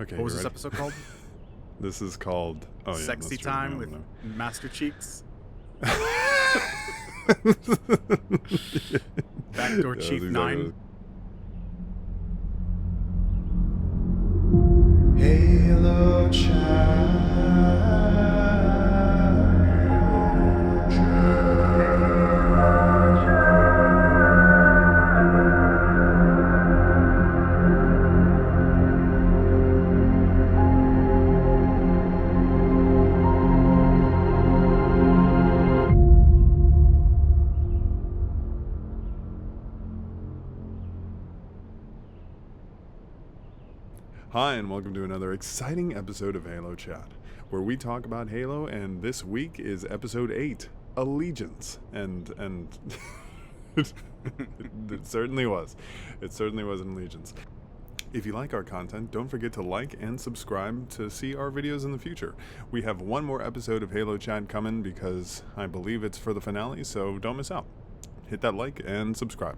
Okay. What was you this ready? episode called? This is called Sexy that's true, Time I with don't Master Cheeks. know. Backdoor Yeah, Chief that's 9. Halo Chat. Hi, and welcome to another exciting episode of Halo Chat, where we talk about Halo, and this week is episode 8, Allegiance. And it certainly was. It certainly was an allegiance. If you like our content, don't forget to like and subscribe to see our videos in the future. We have one more episode of Halo Chat coming because I believe it's for the finale, so don't miss out. Hit that like and subscribe.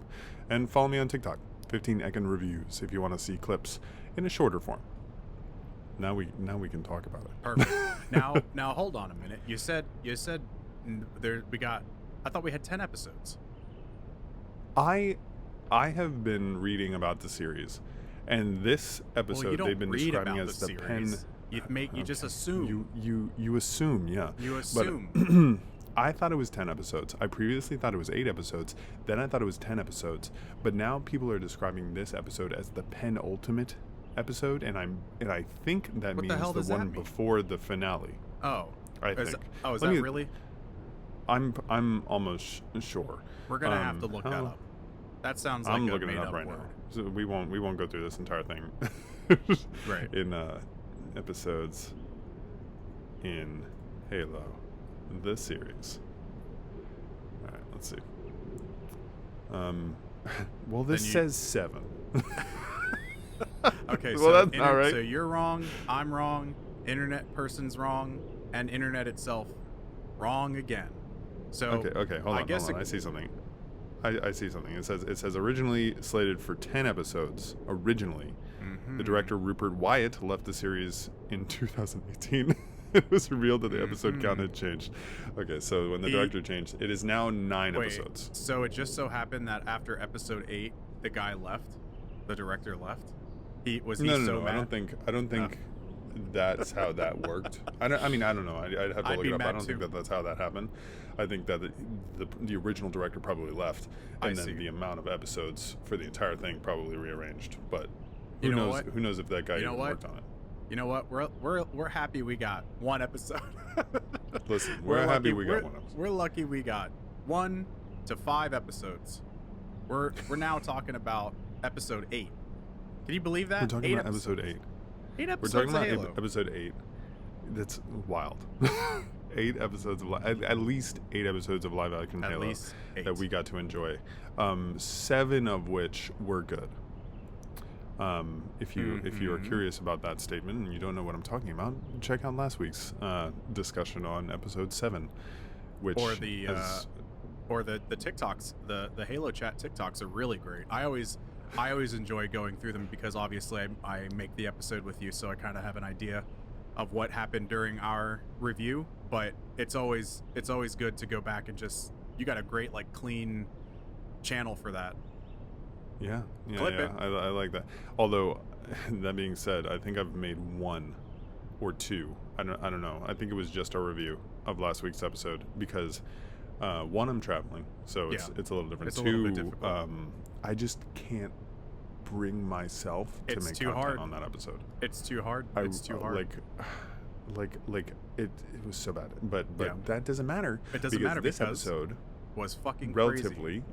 And follow me on TikTok, 15 Ekin Reviews, if you want to see clips in a shorter form. Now we can talk about it. Perfect. now hold on a minute. You said there we got. I thought we had 10 episodes. I have been reading about the series, and this episode Well, you don't they've been read describing about as the the series. pen. You just assume. You assume, yeah. You But assume. I thought it was 10 episodes. I previously thought it was 8 episodes. Then I thought it was 10 episodes. But now people are describing this episode as the penultimate episode, and I think that What the means hell the does that one mean? before the finale. Oh. I Is think. that, is Let that me- really? I'm almost sure. We're gonna have to look that how- up. That sounds like I'm a looking it made up right word. now. So we won't go through this entire thing. Right. In episodes in Halo, the series. All right, let's see. Well, this Then you- says 7. Okay, Well, so, that's not right. So you're wrong, I'm wrong, internet person's wrong, and internet itself wrong again. So Okay, hold I on, guess hold on. it- I see something. I see something. It says originally slated for 10 episodes. Originally, Mhm. the director Rupert Wyatt left the series in 2018. It was revealed that the episode count had changed. Okay, so when the He- director changed, it is now 9 Wait, episodes. so it just so happened that after episode 8, the guy left, the director left. He No, so mad? I don't think that's how that worked. I don't know. I'd have to I'd look be it up. I mad don't think too. that that's how that happened. I think that the original director probably left, I and then see. the amount of episodes for the entire thing probably rearranged. But who You know knows? what? Who knows if that guy You know even what? worked on it? You know what? We're happy we got one episode. Listen, we're happy we got we're- one episode. We're lucky we got 1 to 5 episodes. We're now talking about episode 8. Can you believe that? We're talking 8 about episode 8. 8 We're episodes talking of about Halo. episode 8. That's wild. 8 episodes of at least 8 episodes of live action At Halo least 8. that we got to enjoy. 7 of which were good. If you are Mhm. curious about that statement and you don't know what I'm talking about, check out last week's discussion on episode 7, which or the has, or the TikToks, the Halo Chat TikToks are really great. I always enjoy going through them because obviously I make the episode with you, so I kind of have an idea of what happened during our review. But it's always good to go back and just, you got a great like clean channel for that. yeah, Clip it. I like that. Although that being said, I think I've made 1 or 2. I don't know. I think it was just our review of last week's episode because 1, I'm traveling, so it's Yeah. a little different. It's a 2, little bit difficult. I just can't bring myself to It's make too content hard. on that episode. It's too hard. It's too hard. Like it was so bad. But Yeah. that doesn't matter. It doesn't because matter this because episode, was fucking relatively,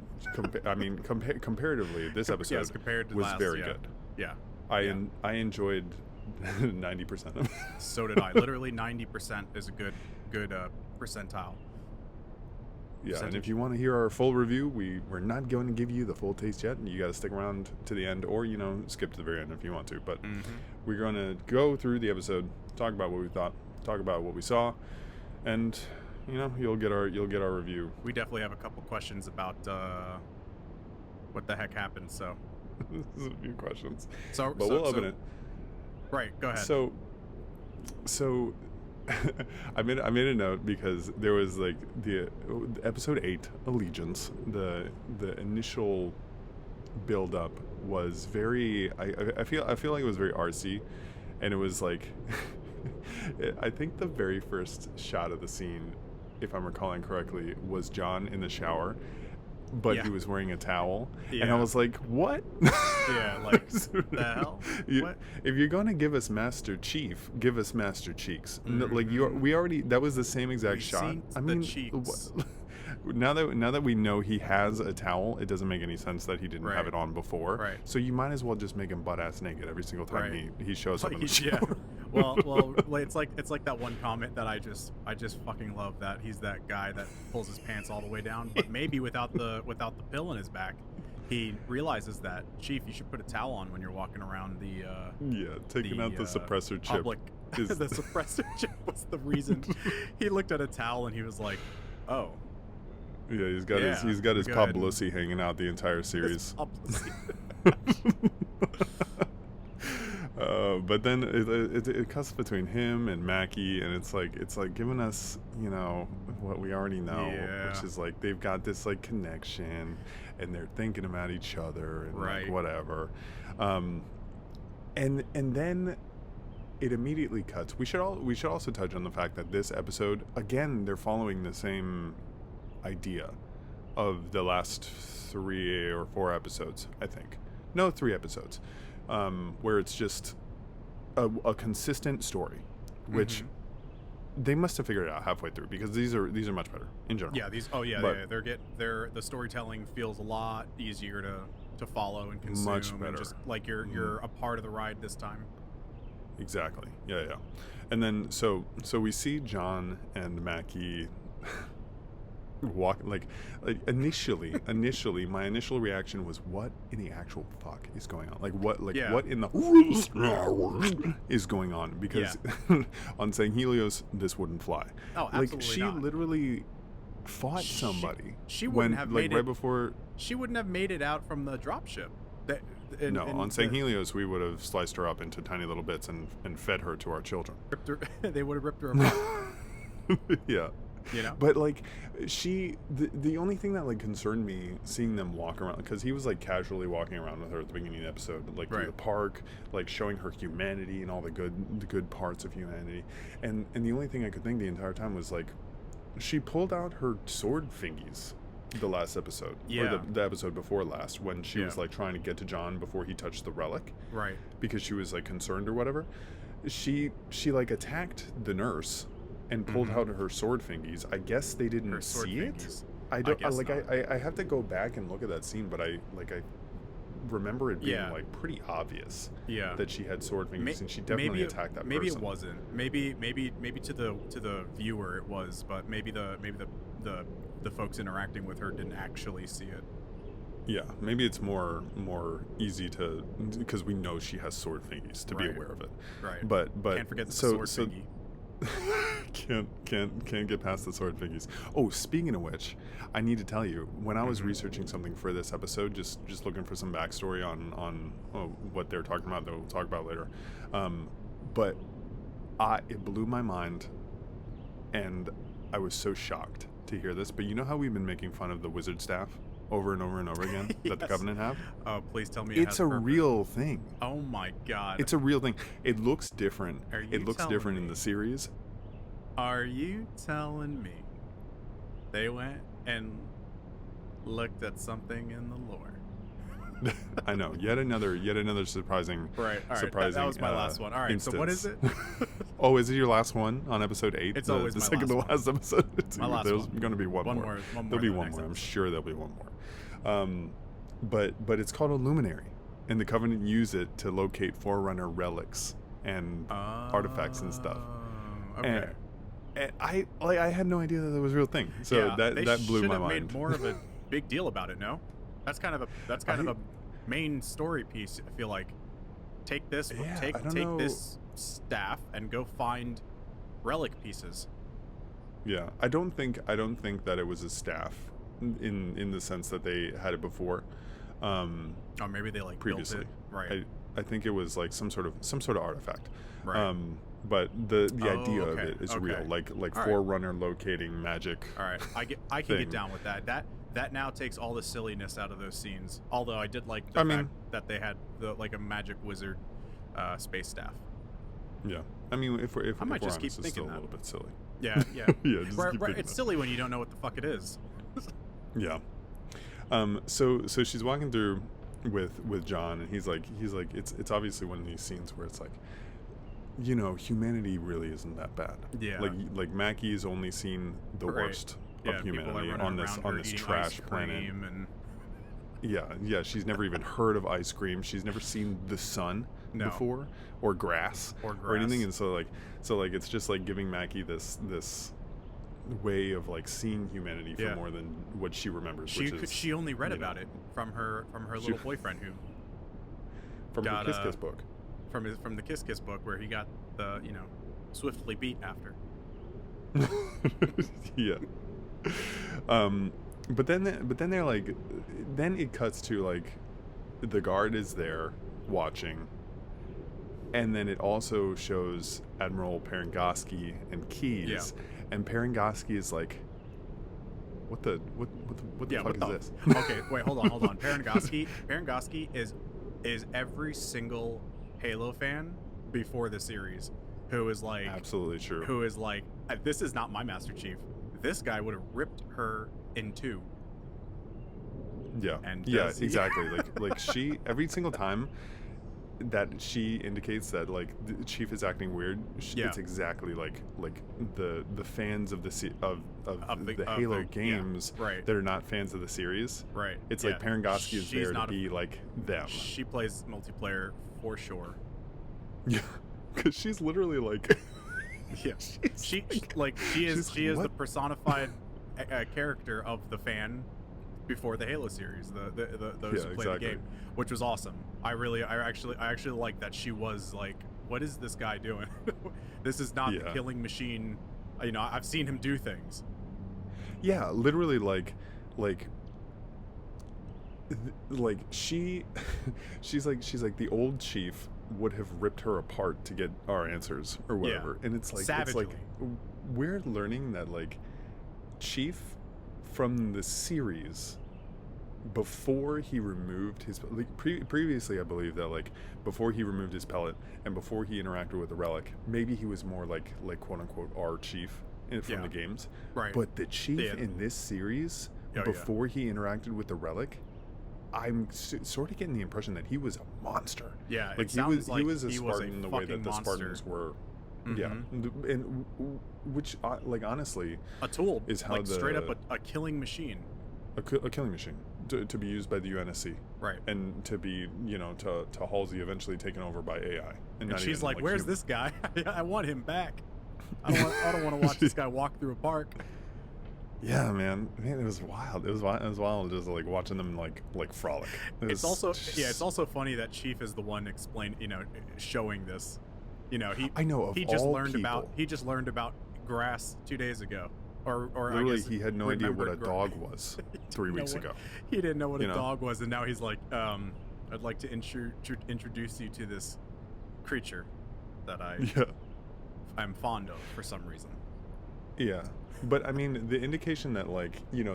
comparatively, this episode yes, compared to was last, very yeah. good. Yeah. I enjoyed 90% of it. So did I. Literally 90% is a good percentile. Yeah, and Percentage. if you want to hear our full review, we're not going to give you the full taste yet. You got to stick around to the end, or skip to the very end if you want to. But we're going to go through the episode, talk about what we thought, talk about what we saw, and you'll get our review. We definitely have a couple questions about what the heck happened. So There's a few questions, so but we'll open it. Right. Go ahead. So I made a note because there was like the episode 8 Allegiance, the initial build up was very I feel like it was very artsy, and it was like I think the very first shot of the scene, if I'm recalling correctly, was John in the shower, but Yeah. he was wearing a towel, and I Yeah. was like, what? Yeah, like, the hell? What? If you're going to give us Master Chief, give us Master Cheeks. Like Mhm. we already, that was the same exact We've shot. seen I the mean, cheeks. now that we know he has a towel, it doesn't make any sense that he didn't have Right. it on before. Right. So you might as well just make him butt ass naked every single time Right. he shows up in the Yeah. shower. Well, it's like that one comment that I just fucking love, that he's that guy that pulls his pants all the way down, but maybe without the pill in his back, he realizes that, Chief, you should put a towel on when you're walking around the Yeah, taking out the suppressor chip. public. is- The suppressor chip was the reason. He looked at a towel and he was like, "Oh, Yeah, he's got Yeah, his go ahead and- publicity hanging out the entire series. publicity." But then it cuts between him and Mackie, and it's like giving us, you know, what we already know, Yeah. which is like they've got this like connection, and they're thinking about each other, and Right. like whatever. And then it immediately cuts. We should also touch on the fact that this episode, again, they're following the same idea of the last 3 or 4 episodes, I think. No, 3 episodes, where it's just a consistent story, which they must have figured it out halfway through, because these are much better in general. Yeah, But- the storytelling feels a lot easier to follow and consume. Much And better. just like you're a part of the ride this time. Exactly. Yeah. And then so we see John and Mackie walk like initially my initial reaction was, what in the actual fuck is going on? Like what Yeah. what in the is going on? Because on St. Helios this wouldn't fly. Oh, absolutely Like she not. literally fought somebody. she wouldn't have like made right it- before. She wouldn't have made it out from the dropship. On St. Helios we would have sliced her up into tiny little bits and fed her to our children. They would have ripped her apart. Yeah. You know. But like the only thing that like concerned me seeing them walk around, because he was like casually walking around with her at the beginning of the episode, like through Right. the park, like showing her humanity and all the good parts of humanity, and the only thing I could think the entire time was like, she pulled out her sword fingies the last episode, Yeah. or the episode before last, when she was Yeah. like trying to get to John before he touched the relic, Right. because she was like concerned or whatever. She like attacked the nurse and pulled out her sword fingies. I guess they didn't Her sword see it. fingies. I don't guess like. not. I have to go back and look at that scene, but I remember it being Yeah. like pretty obvious Yeah. that she had sword fingers, and she definitely maybe attacked that maybe person. it wasn't. Maybe to the viewer it was, but maybe the folks interacting with her didn't actually see it. Yeah, maybe it's more easy to, because we know she has sword fingies, to be Right. aware of it. Right. But Can't forget the so sword thingy. can't get past the sword figures. Oh, speaking of which, I need to tell you, when I was researching something for this episode, just looking for some backstory on what they're talking about that we'll talk about later, but it blew my mind, and I was so shocked to hear this. But you know how we've been making fun of the wizard staff over and over and over again that the Yes. Covenant have? Oh, please tell me It's has a purpose. real thing. Oh my god. It's a real thing. It looks different. Are you It looks telling different in me? the series. Are you telling me they went and looked at something in the lore? I know. Yet another surprising. Right. All right. Surprising. That was my last one. All right. Instance. So what is it? Oh, is it your last one on episode 8? It's the, always the my second last to last episode. My last There's one. going to be one more. One more There'll be in the one next more. I'm episode. sure there'll be one more. But it's called a luminary, and the Covenant use it to locate Forerunner relics and artifacts and stuff. Okay. And I had no idea that that was a real thing. So Yeah, they that blew should my have mind. made more of a big deal about it. No, that's kind of a main story piece. I feel like take this Yeah, take I don't take know. this staff and go find relic pieces. Yeah, I don't think that it was a staff in the sense that they had it before. Or maybe they like Previously. built it. Right. I think it was like some sort of artifact. Right. But the Oh, idea of okay, it is okay. real, like All right. Forerunner locating magic. All right, I can thing. get down with that. That now takes all the silliness out of those scenes. Although I did like the I fact mean- that they had like a magic wizard space staff. Yeah, I mean, if we're I might if we're just keep honest, it's still thinking a that. little bit silly. Yeah, yeah. Yeah, just right, keep right. thinking It's that. silly when you don't know what the fuck it is. Yeah. So she's walking through with John, and he's like it's obviously one of these scenes where it's like, you know, humanity really isn't that bad. Yeah. Like Mackie's only seen the Right. worst Yeah, of people are humanity running on this around her eating trash ice planet. cream and Yeah. She's never even heard of ice cream. She's never seen the sun No. before, or grass, Or anything. grass. And so like it's just like giving Mackie this way of like seeing humanity for Yeah. more than what she remembers. which is, she only read you know, about it from her She- little boyfriend who from got, the Kiss Kiss book. from the Kiss Kiss book where he got the swiftly beat after. Yeah. But then they're like, then it cuts to like, the guard is there watching, and then it also shows Admiral Perengoski and Keyes, and Perengoski is like, what the fuck is this? Okay, wait, hold on. Perengoski is every single Halo fan before the series who is like, Absolutely true. who is like, this is not my Master Chief. This guy would have ripped her in two. Yeah. And Yeah, does- exactly. like she, every single time that she indicates that like the Chief is acting weird, Yeah. it's exactly like the fans of the Halo yeah, games right. that are not fans of the series. Right. It's yeah. like Perengoski is She's there to not a- be like them. She plays multiplayer for sure. Yeah. Because she's literally like Yeah. she's She like, she is the what? personified character of the fan before the Halo series, those Yeah, who play the exactly. game, which was awesome. I actually like that she was like, what is this guy doing? This is not the Yeah. killing machine. I've seen him do things. Yeah, literally like she's like the old Chief would have ripped her apart to get our answers or whatever. And it's like Savagely. we're learning that like Chief from the series, before he removed his previously, I believe that like before he removed his pellet and before he interacted with the relic, maybe he was more like quote unquote our Chief from Yeah. the games. Right. But the Chief Yeah. in this series, Oh, yeah. before he interacted with the relic, I'm sort of getting the impression that he was a monster. Yeah, Like it he sounds was like he was a he was a Spartan the way that fucking the monster. Spartans were. Yeah, Mhm. and which like honestly, A tool, is how like straight up the- a killing machine. a killing machine to be used by the UNSC. Right. And to be, to Halsey eventually taken over by AI. And not she's even, like, "Where's human. this guy? I want him back. I don't want to watch this guy walk through a park." Yeah, man, it was wild. It was wild just like watching them like frolic. It's also funny that Chief is the one showing this. I know, of he just all learned about grass 2 days ago, or literally I guess he had no idea what a remembered dog was 3 know weeks what- ago. He didn't know what a You know? dog was, and now he's like, "I'd like to introduce you to this creature that Yeah, I'm fond of for some reason." yeah. But I mean, the indication that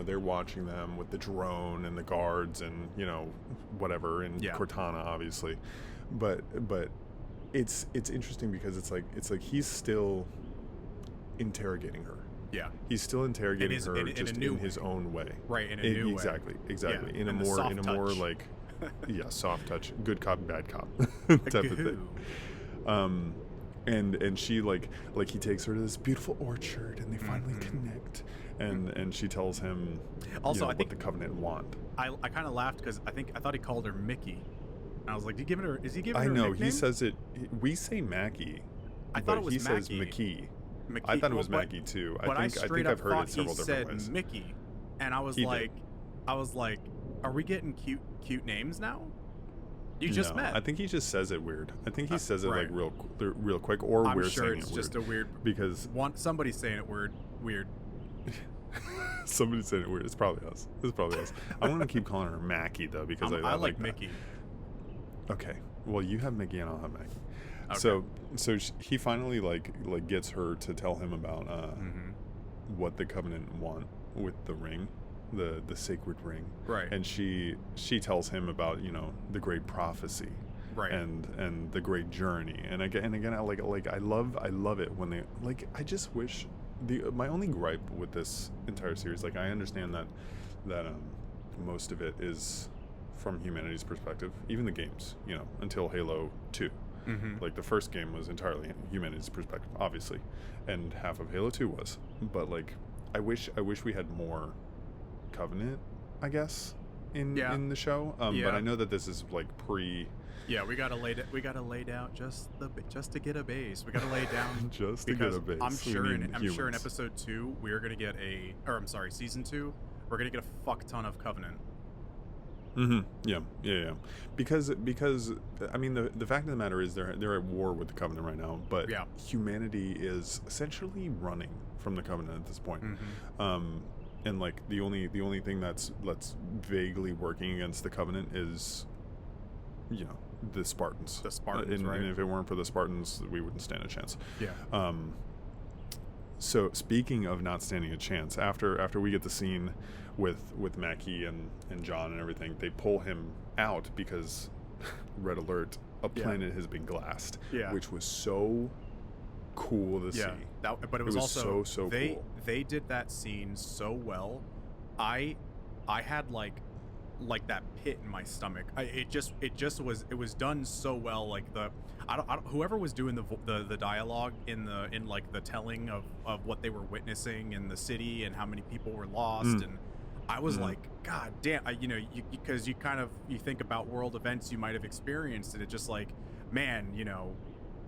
they're watching them with the drone and the guards and whatever, and Yeah. Cortana obviously, but it's interesting because it's like he's still interrogating her. Yeah. He's still interrogating her in a just new in his way. own way. Right, in a new way. Exactly. Yeah, In a and the more soft touch. like soft touch, good cop, bad cop type of thing. And she like he takes her to this beautiful orchard and they finally connect, and she tells him Also, I what think the Covenant want. I kind of laughed because I thought he called her Mickey. And I was like, is he giving her I a know nickname? he says it. We say Mackie. I thought but it was he says Mackie. McKee. I thought it was Well, Mackie too. But I I think straight I've up heard thought it several he different said ways. Mickey, and I was He did. like, are we getting cute names now? You just No, met. I think he just says it weird. I think he says it right. like real quick, or I'm we're sure saying it's it just weird a weird. because Somebody's saying it weird. somebody said it weird. It's probably us. I want to keep calling her Mackie though because I I like that. Mickey. Okay, well, you have Mickey and I'll have Maggie. Okay. So he finally like gets her to tell him about Mm-hmm. what the Covenant want with the ring, the sacred ring. Right. And she tells him about, you know, the great prophecy. Right. And the great journey. And again I I love it when they like, I just wish my only gripe with this entire series, like I understand that most of it is from humanity's perspective, even the games, you know, until Halo 2. Mm-hmm. Like the first game was entirely humanity's perspective, obviously, and half of Halo 2 was. But like, I wish we had more Covenant, I guess, in the show. But I know that this is like pre. Yeah, we gotta lay down just to get a base. We gotta lay down just to get a base. I'm sure in humans. episode 2 we're gonna get season 2 we're gonna get a fuck ton of Covenant. Mm-hmm. Yeah. Because I mean the fact of the matter is they're at war with the Covenant right now, but humanity is essentially running from the Covenant at this point. Mm-hmm. And like the only thing that's vaguely working against the Covenant is, you know, the Spartans. Right? And if it weren't for the Spartans, we wouldn't stand a chance. Yeah. So speaking of not standing a chance, after we get the scene with Mackie and John and everything, they pull him out because red alert, a planet has been glassed. Yeah. Which was so cool to see. But it was also so cool. They did that scene so well. I had like that pit in my stomach. It was done so well. Like whoever was doing the dialogue in like the telling of what they were witnessing in the city and how many people were lost, and I was like, God damn, because you think about world events you might have experienced, and it just like, man, you know,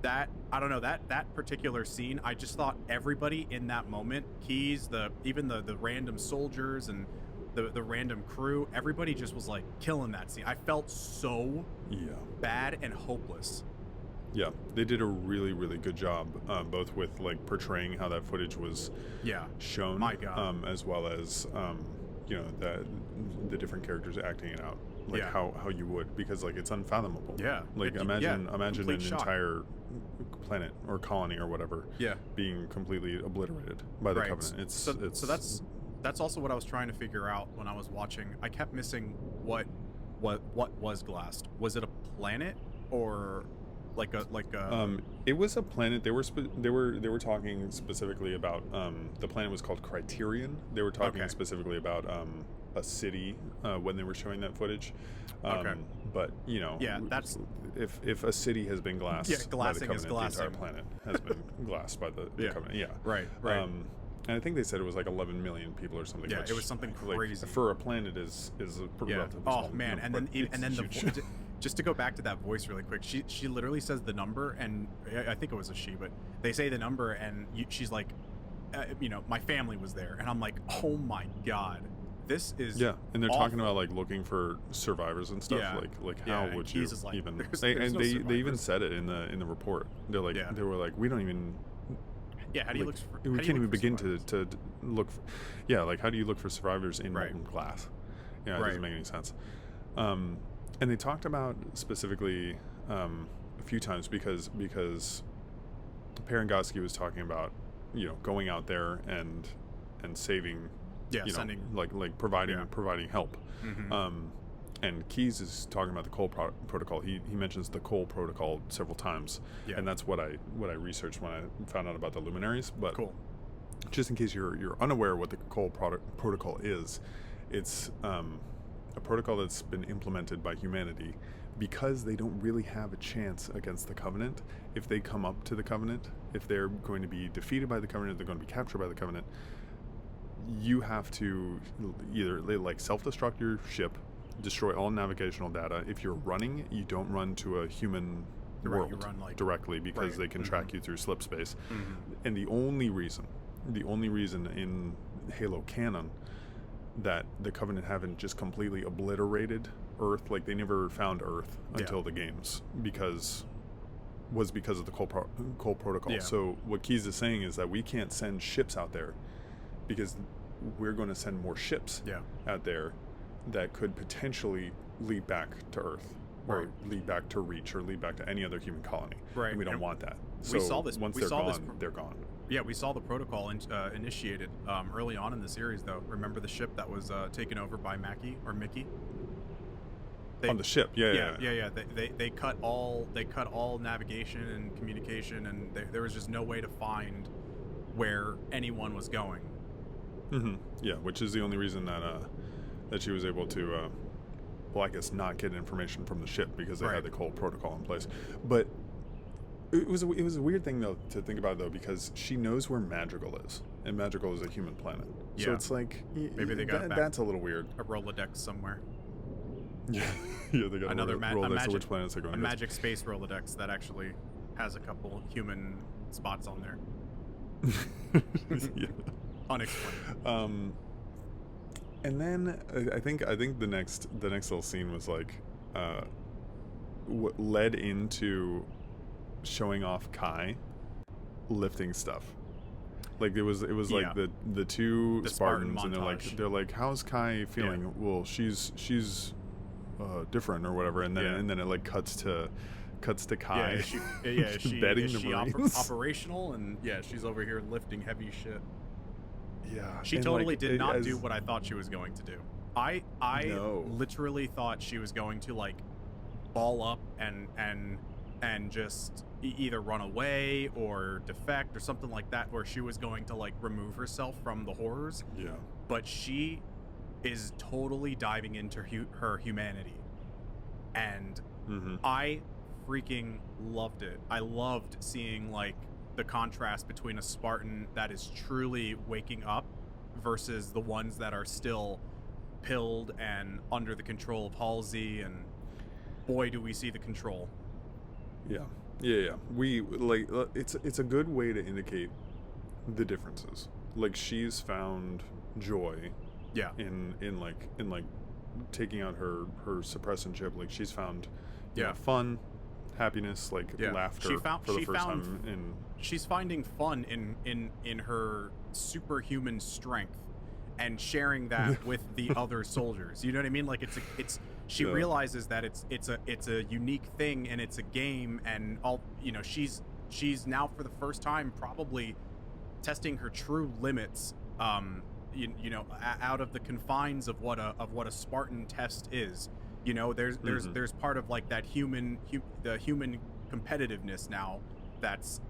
that I don't know, that particular scene, I just thought everybody in that moment, Keyes, even the random soldiers and the random crew, everybody just was like killing that scene. I felt so bad and hopeless. Yeah, they did a really, really good job, both with like portraying how that footage was shown, my God, as well as you know, the different characters acting it out, like how you would, because like it's unfathomable. Yeah, like imagine an shock. entire planet or colony or whatever being completely obliterated by the Covenant. So that's also what I was trying to figure out when I was watching. I kept missing what was glassed. Was it a planet or like a it was a planet. They were talking specifically about the planet was called Criterion. They were talking specifically about a city when they were showing that footage. But you know, that's if a city has been glassed by the Covenant, the entire planet has been glassed by the Covenant. Yeah, right. And I think they said it was like 11 million people or something. Yeah, it was something crazy. For a planet is a relatively small. Oh man, and then the just to go back to that voice really quick, she literally says the number, and I think it was a she, but they say the number, and she's like, you know, my family was there, and I'm like, oh my God, this is and they're awful. talking about like looking for survivors and stuff. Like how would you like, even? there's no they even said it in the report. They're like they were like, we don't even. Yeah, how do you look for? We can't even begin to look for. Yeah, like how do you look for survivors in molten glass? Yeah, it doesn't make any sense. And they talked about specifically a few times because Parangosky was talking about, you know, going out there and saving, sending like providing help. Mm-hmm. And Keyes is talking about the Cole protocol. He mentions the Cole protocol several times, and that's what I researched when I found out about the Luminaries. But just in case you're unaware what the Cole protocol is, it's a protocol that's been implemented by humanity because they don't really have a chance against the Covenant. If they come up to the Covenant, if they're going to be defeated by the Covenant, they're going to be captured by the Covenant, you have to either like self-destruct your ship, destroy all navigational data. If you're running, you don't run to a human world directly because they can track you through slip space. And the only reason in Halo canon that the Covenant haven't just completely obliterated Earth, like they never found Earth until the games, because of the Cole protocol. So what Keyes is saying is that we can't send ships out there because we're going to send more ships out there that could potentially lead back to Earth. or Right. lead back to Reach or lead back to any other human colony. Right. And we don't And want that. we So saw this- once we they're saw this gone, they're gone. Yeah, we saw the protocol initiated early on in the series, though. Remember the ship that was taken over by Mickey? On the ship, yeah. They cut all navigation and communication, and there was just no way to find where anyone was going. Yeah, which is the only reason that she was able to, well, I guess not get information from the ship because they Right. had the whole protocol in place. But it was a weird thing though to think about though, because she knows where Madrigal is, and Madrigal is a human planet. So Yeah. it's like Maybe they got it back. that's a little weird. A Rolodex somewhere. Yeah, yeah, they got Another a Rolodex of which planets they're going a to. magic space Rolodex that actually has a couple human spots on there. Yeah. Unexplained. And then I think the next little scene was like led into showing off Kai lifting stuff. Like it was like Yeah. the two The Spartan Spartans, and montage. they're like how's Kai feeling? Yeah. Well, she's different or whatever, and then Yeah. it like cuts to Kai. Is she bedding is the she Marines. operational? And yeah, she's over here lifting heavy shit. Yeah, She and, totally like, did it- not as- do what I thought she was going to do. I No. literally thought she was going to like ball up and just either run away or defect or something like that, where she was going to like remove herself from the horrors. Yeah. But she is totally diving into her humanity, and Mm-hmm. I freaking loved it. I loved seeing like the contrast between a Spartan that is truly waking up versus the ones that are still pilled and under the control of Halsey, and boy do we see the control. Yeah. We like it's a good way to indicate the differences. Like she's found joy Yeah. in taking out her suppressant chip. Like she's found you know, Yeah. fun, happiness, like Yeah. laughter She found- for the she first found- time in She's finding fun in her superhuman strength and sharing that with the other soldiers. You know what I mean? Like she Yeah. realizes that it's a unique thing, and it's a game, and all, you know, she's now for the first time probably testing her true limits, you know, out of the confines of what a Spartan test is. You know, there's part of like that the human competitiveness now. That's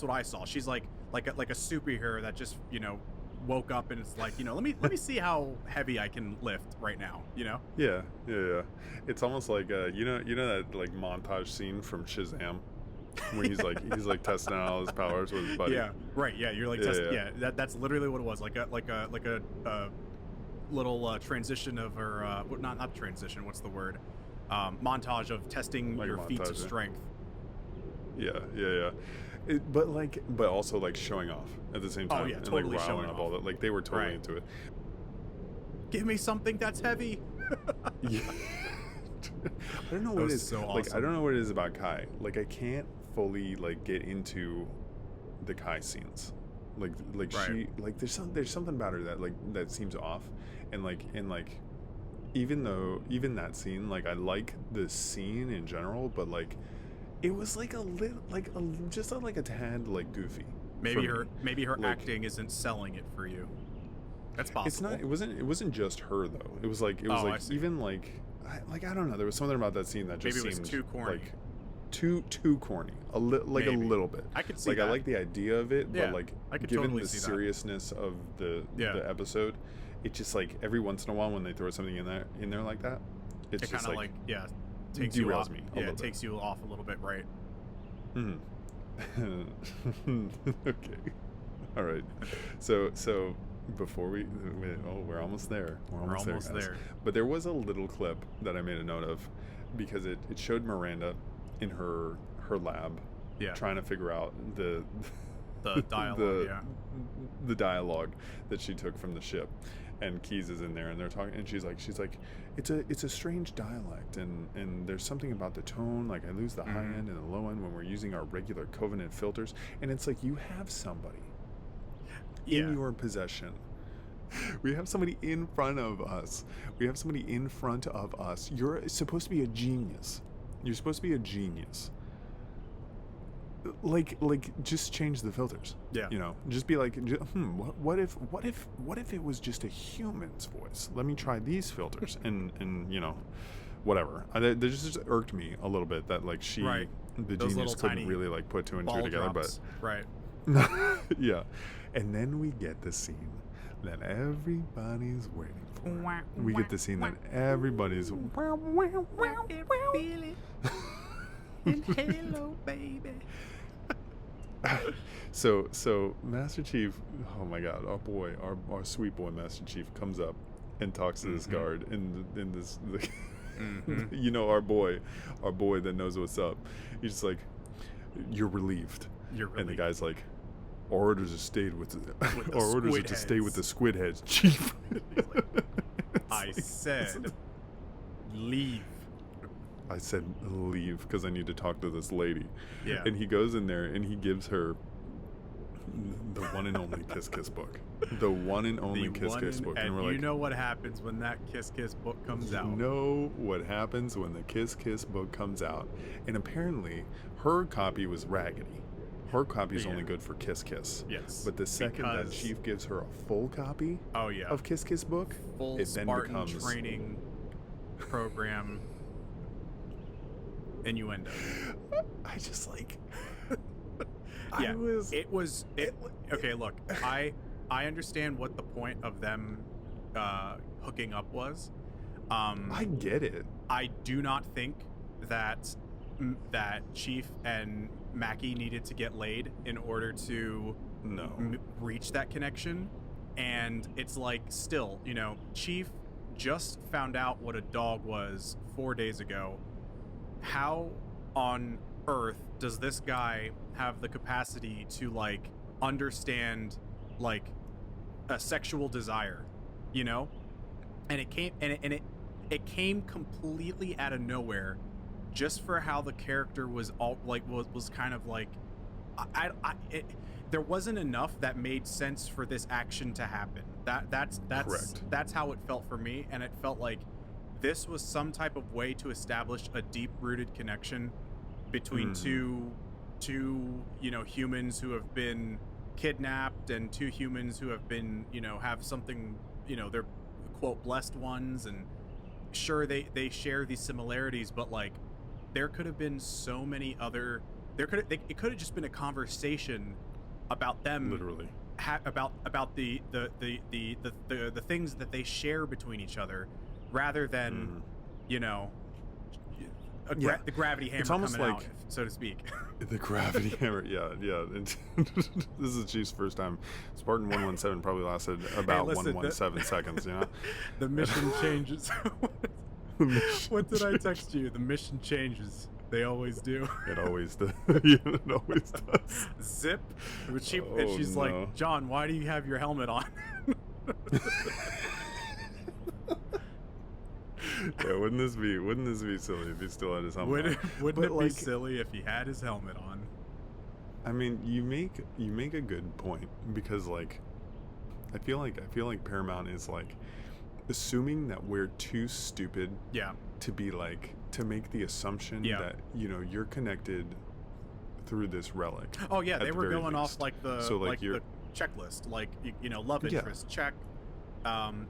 what I saw. She's like a superhero that just, you know, woke up and it's like, you know, let me see how heavy I can lift right now, you know? yeah. It's almost like you know that like montage scene from Shazam when he's like testing out all his powers with his buddy. Yeah, right. Yeah, you're like that's literally what it was. Like a little transition of her not transition, what's the word? Montage of testing Like a your feats of montage, yeah. strength. Yeah. But also like showing off at the same time. Oh, yeah, and totally like riling showing up all off. that. Like they were totally Right. into it. Give me something that's heavy. Yeah. I don't know That what it was is. so Like I awesome. don't know what it is about Kai. Like I can't fully like get into the Kai scenes. Like Right. she like there's something about her that seems off, and even that scene, like I like the scene in general, but like it was like a tad like goofy. Maybe for me. maybe her Like- acting isn't selling it for you. That's possible. It's not. It wasn't just her though. It was like Oh, I see. even I don't know. There was something about that scene that just Maybe it was seemed too corny. like too corny. A Maybe. little bit. I could see Like that. I like the idea of it, Yeah, but like I could given totally the see that. seriousness of the episode, it just like every once in a while when they throw something in there like that, it's it just kind of like, takes you derails off. me a Yeah, little it bit. takes you off a little bit, right? Mhm. Okay. All right. So before we're almost there. We're almost almost guys. there. But there was a little clip that I made a note of because it showed Miranda in her lab Yeah. trying to figure out the dialogue, the dialogue that she took from the ship. And Keyes is in there and they're talking and she's like it's a strange dialect and there's something about the tone, like I lose the high Mhm. end and the low end when we're using our regular Covenant filters, and it's like you have somebody Yeah. in your possession We have somebody in front of us. You're supposed to be a genius. You're supposed to be a genius. Like, just change the filters. Yeah. You know, just be like, what if it was just a human's voice? Let me try these filters, and you know, whatever. That just irked me a little bit that like she, Right. the Those genius, little couldn't tiny really like put two and two Ball together, drops. Right. but yeah. And then we get the scene that everybody's waiting for. We get the scene that everybody's. In Halo, baby. So Master Chief, oh my God, our sweet boy Master Chief comes up and talks to this guard in this, you know, our boy that knows what's up. He's just like, you're relieved. And the guy's like, our orders are stayed with the our orders are squid to stay with heads." the squid heads, Chief. I said, leave. I said leave because I need to talk to this lady. Yeah. And he goes in there and he gives her the one and only Kiss Kiss book. The one and only Kiss Kiss book. And we're you like, know what happens when that Kiss Kiss book comes out. you know what happens when the Kiss Kiss book comes out. And apparently her copy was raggedy. Her copy is only good for Kiss Kiss. Yes. But the second that because- Chief gives her a full copy Oh yeah. of Kiss Kiss book, Full it then Spartan becomes training program innuendo. I just like Yeah, I was okay, look, I understand what the point of them hooking up was. I get it. I do not think that that Chief and Mackie needed to get laid in order to No. reach that connection. And it's like, still, you know, Chief just found out what a dog was 4 days ago. How on earth does this guy have the capacity to like understand like a sexual desire, you know? And it came it came completely out of nowhere, just for how the character was all like was kind of like there wasn't enough that made sense for this action to happen. That's Correct. That's how it felt for me, and it felt like this was some type of way to establish a deep-rooted connection between two you know, humans who have been kidnapped and two humans who have been, you know, have something, you know, they're quote blessed ones, and sure they share these similarities, but like there could have been so many other it could have just been a conversation about them, Literally. about the things that they share between each other, rather than you know the gravity hammer It's almost coming like- out, so to speak. The gravity hammer, yeah. And this is Chief's first time. Spartan 117 probably lasted about listen, 117 seconds, you know? The mission changes. What did I text you? The mission changes. They always do. It always does. Yeah, it always does. Zip. And Oh, she's no. like, John, why do you have your helmet on? Yeah, wouldn't this be silly if he still had his helmet on? Wouldn't But, it be like, silly if he had his helmet on? I mean, you make a good point, because like I feel like Paramount is like assuming that we're too stupid Yeah. to be like to make the assumption Yeah. that, you know, you're connected through this relic. Oh yeah, at they the were very going off least. like the So, like, like you're- the checklist, like you know, love Yeah. interest check,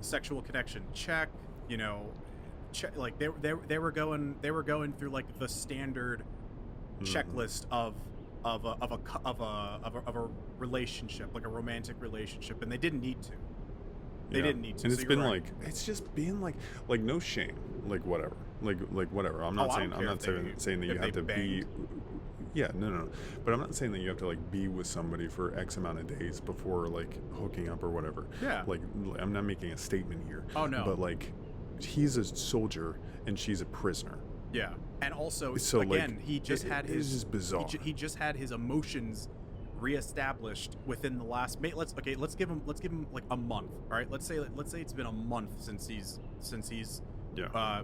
sexual connection check, you know, check, like they were going through like the standard checklist of a relationship, like a romantic relationship, and they didn't need to. They Yeah. didn't need to. And so it's you're been right. like, it's just being like no shame, like whatever, like whatever. I'm not I saying don't I'm care not if they- saying that you if have they to be. Yeah, no. But I'm not saying that you have to like be with somebody for X amount of days before like hooking up or whatever. Yeah. Like I'm not making a statement here. Oh, no. But like, he's a soldier and she's a prisoner. Yeah, and also So, like, again, he just had it his is just bizarre. He just had his emotions reestablished within the last. Let's give him like a month. All right, let's say it's been a month since he's Yeah.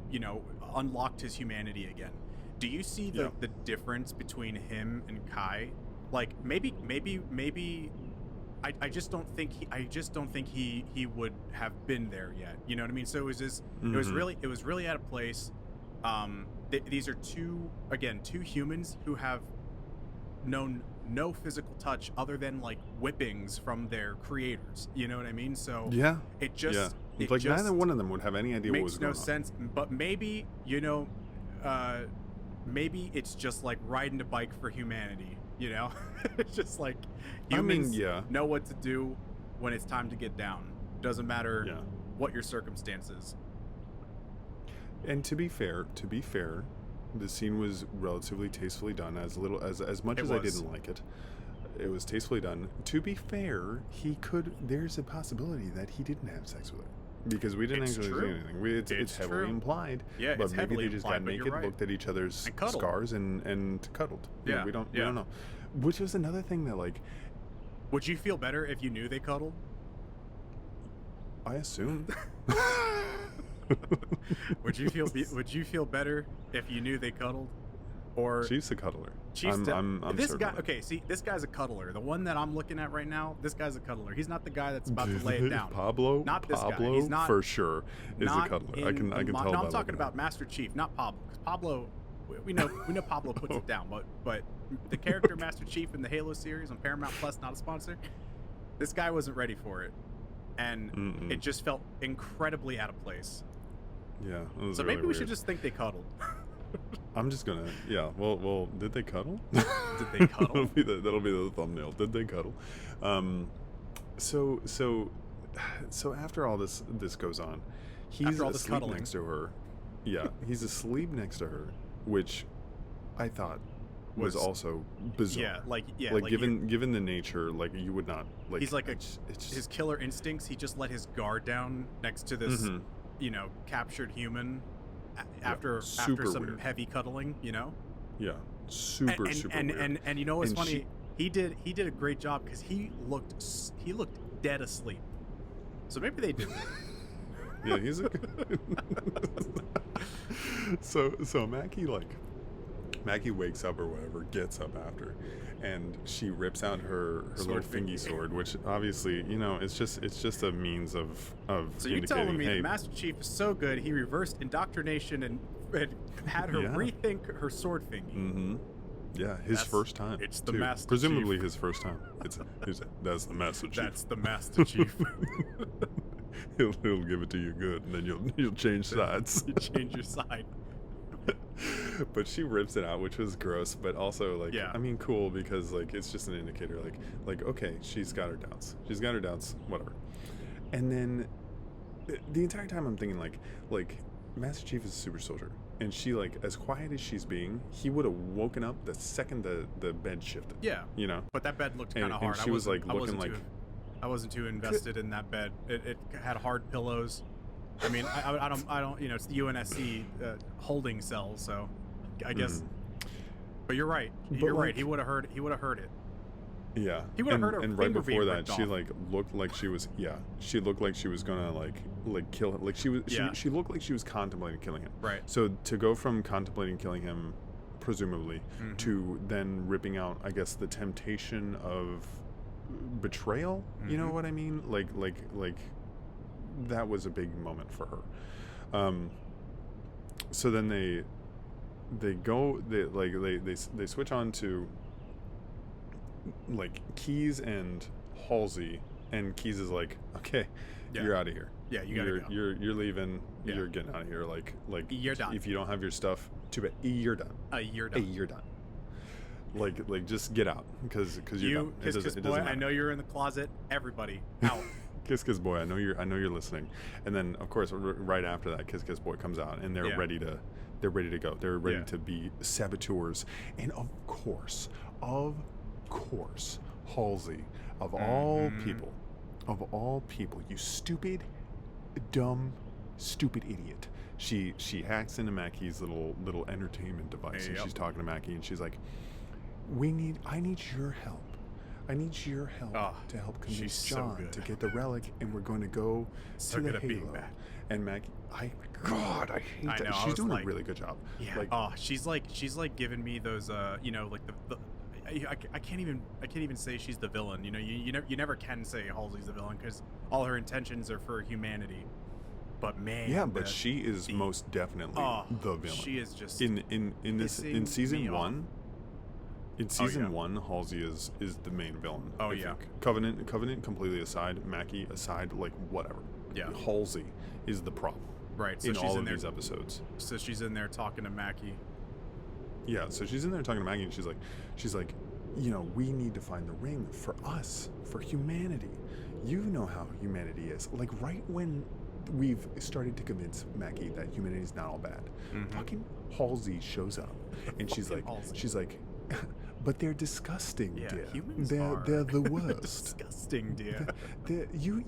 you know, unlocked his humanity again. Do you see the Yeah. the difference between him and Kai? Like maybe I just don't think he would have been there yet. You know what I mean? So it was just it was really out of place. These are two humans who have known no physical touch other than like whippings from their creators. You know what I mean? So Yeah. it just it like just neither one of them would have any idea what was makes going no on. sense. But maybe maybe it's just like riding a bike for humanity. You know, it's just like humans know what to do when it's time to get down. Doesn't matter Yeah. what your circumstances. And to be fair, the scene was relatively tastefully done. As much It as I was. didn't like it, it was tastefully done. To be fair, there's a possibility that he didn't have sex with her because we didn't It's actually true. see anything. It's It's heavily true. implied. Yeah, but it's maybe heavily they just implied, got but you're naked, right. looked at each other's And cuddled. scars, and cuddled. Yeah, we don't yeah. know. Which was another thing that, like, Would you feel better if you knew they cuddled? I assumed. Would you feel better if you knew they cuddled? Or She's the cuddler. she's I'm this certain guy? of it. Okay, see, this guy's a cuddler. The one that I'm looking at right now, this guy's a cuddler. He's not the guy that's about to lay it down. Pablo, Not this guy. Pablo, He's not- for sure is a Not cuddler. I in can the tell. No, by I'm looking talking at about him. Master Chief, not Pablo. Because Pablo, we know Pablo puts it down, but the character Master Chief in the Halo series on Paramount Plus, not a sponsor. This guy wasn't ready for it, and Mm-mm. it just felt incredibly out of place. Yeah. It was So really maybe we should weird. just think they cuddled. I'm just gonna. Yeah. Well. Did they cuddle? Did they cuddle? that'll be the thumbnail. Did they cuddle? So after all this goes on, he's After all this asleep cuddling. next to her. Yeah. He's asleep next to her, which I thought was also bizarre. like given the nature, like you would not like. he's like it's just, his killer instincts. He just let his guard down next to this, Mhm. captured human. After super some weird. heavy cuddling, Yeah. Super and weird. and you know what's And funny? He did a great job because he looked dead asleep. So maybe they did. Yeah, he's a so Mackie wakes up or whatever, gets up after, and she rips out her Sword little fingy thingy. sword, which obviously, it's just a means of So you're indicating, telling me hey, the Master Chief is so good he reversed indoctrination and had her Yeah. rethink her sword thingy. mm-hmm. Yeah, his That's- first time. it's the too. Master Presumably Chief. his first time. That's the Master Chief. That's the Master Chief. he'll give it to you good, and then you'll change sides. You change your side. But she rips it out, which was gross, but also like, Yeah. I mean, cool, because like it's just an indicator, like okay, she's got her doubts, whatever. And then the entire time I'm thinking like Master Chief is a super soldier, and she, like, as quiet as she's being, he would have woken up the second the bed shifted. Yeah. But that bed looked And- kind of and hard. she was, like, I wasn't looking too, I wasn't too invested in that bed. It had hard pillows. I mean, I don't. It's the UNSC holding cell, so I guess. But you're right. But, You're like- right. He would have heard it. Yeah. He would've heard her And right finger before being that, ripped she off. looked like she was gonna like kill him. Like Yeah. she looked like she was contemplating killing him. Right. So to go from contemplating killing him, presumably, Mhm. to then ripping out, I guess, the temptation of betrayal. You know Mhm. what I mean? Like that was a big moment for her. So then they switch on to like Keyes and Halsey, and Keyes is like, okay, Yeah. you're out of here. Yeah, you gotta go. You're leaving. Yeah. You're getting out of here. Like You're done. If you don't have your stuff, too bad. You're done. You're Hey, done. you're done. Like just get out because you're You, done. Kiss Kiss It Boy, doesn't I matter. know you're in the closet. Everybody, out. Kiss Kiss Boy, I know you're listening. And then of course right after that, Kiss Kiss Boy comes out, and they're Yeah. ready to go. They're ready Yeah. to be saboteurs. And of course, Halsey, of all people, you stupid, dumb, stupid idiot. She hacks into Mackie's little entertainment device, and Yep. she's talking to Mackie, and she's like, I need your help. I need your help to help she's convince so John good. to get the relic, and we're going to go So to the good at being Halo. bad. And Mackie, I hate I that. know, I She's was doing like- a really good job. Yeah. Like, she's like giving me those like the I can't even say she's the villain. You know, you never can say Halsey's the villain because all her intentions are for humanity. But man, Yeah, but she is most definitely the villain. She is just in season me off. one. In season yeah. one, Halsey is the main villain. Oh, I yeah. think. Covenant completely aside, Mackie aside, like whatever. Yeah. Halsey is the problem. Right. So in she's all in of there. these episodes. So she's in there talking to Mackie. Yeah, so she's in there talking to Maggie, and she's like, you know, we need to find the ring for us, for humanity. You know how humanity is. Like right when we've started to convince Maggie that humanity is not all bad, fucking Halsey shows up, and she's like, but they're disgusting, Yeah, dear. humans They're are the worst. disgusting, dear. You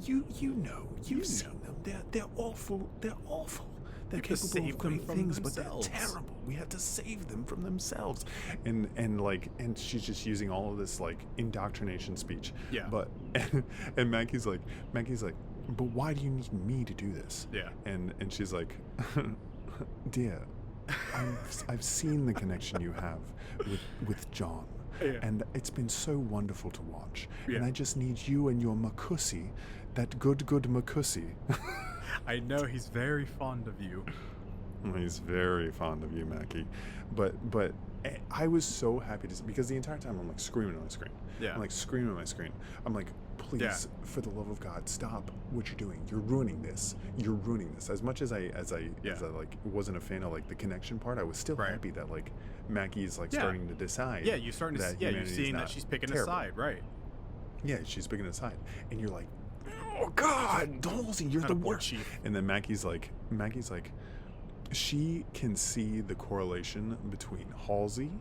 know, you've seen them. They're awful. They're awful. They're have to capable save of them great from things, but themselves. they're terrible. We have to save them from themselves. And she's just using all of this like indoctrination speech. Yeah. But and Maggie's like, but why do you need me to do this? Yeah. And she's like, dear, I've seen the connection you have with John. Yeah. And it's been so wonderful to watch. Yeah. And I just need you and your Makusi, that good Makusi. I know he's very fond of you. He's very fond of you, Mackie. But I was so happy to see, because the entire time I'm like screaming on my screen. Yeah. I'm like screaming on my screen. I'm like, please, Yeah. for the love of God, stop what you're doing. You're ruining this. You're ruining this. As much as I like wasn't a fan of like the connection part, I was still Right. happy that like Mackie's like Yeah. starting to decide. Yeah, you're starting to. that You're humanity's seeing that not she's picking terrible. a side, right? Yeah, she's picking a side, and you're like, oh God, Halsey, you're the Attaboy, worst. Chief. And then Maggie's like, she can see the correlation between Halsey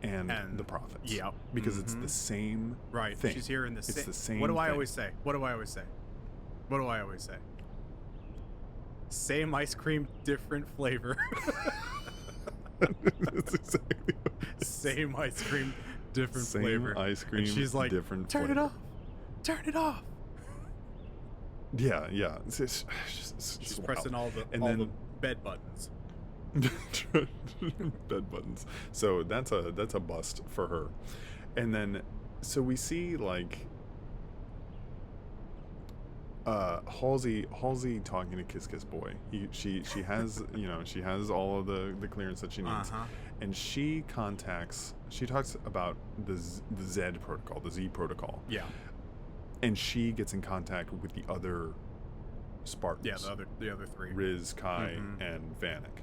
and the prophets. Yep. Because it's the same Right. thing. She's hearing the It's same. the same What do I thing. always say? What do I always say? What do I always say? Same ice cream, different flavor. That's exactly what it is. Same ice cream, different Same flavor. ice cream, and she's like, different turn flavor. it off. Turn it off. Yeah. It's She's wild. pressing all the And all then- the bed buttons. bed buttons. So that's a bust for her. And then so we see like Halsey talking to Kiss Kiss Boy. She has she has all of the clearance that she needs. And she talks about the Z protocol, the Z protocol. Yeah. And she gets in contact with the other Spartans. Yeah, the other three. Riz, Kai, and Vanek.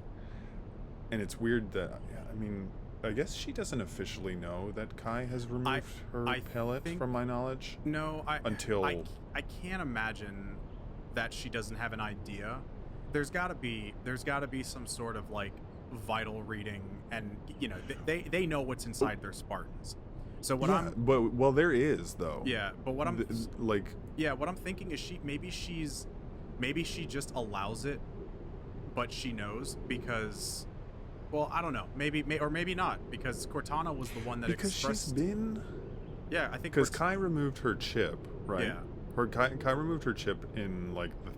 And it's weird that, I guess she doesn't officially know that Kai has removed her I pellet, think- from my knowledge. No, Until- I can't imagine that she doesn't have an idea. There's got to be some sort of like vital reading, and they know what's inside their Spartans. So what well, there is though. but what I'm like, what I'm thinking is maybe she just allows it, but she knows because. Well, I don't know. Maybe not, because Cortana was the one that because expressed. she's been. Yeah, I think Because Kai removed her chip, right? Yeah. Kai removed her chip in like the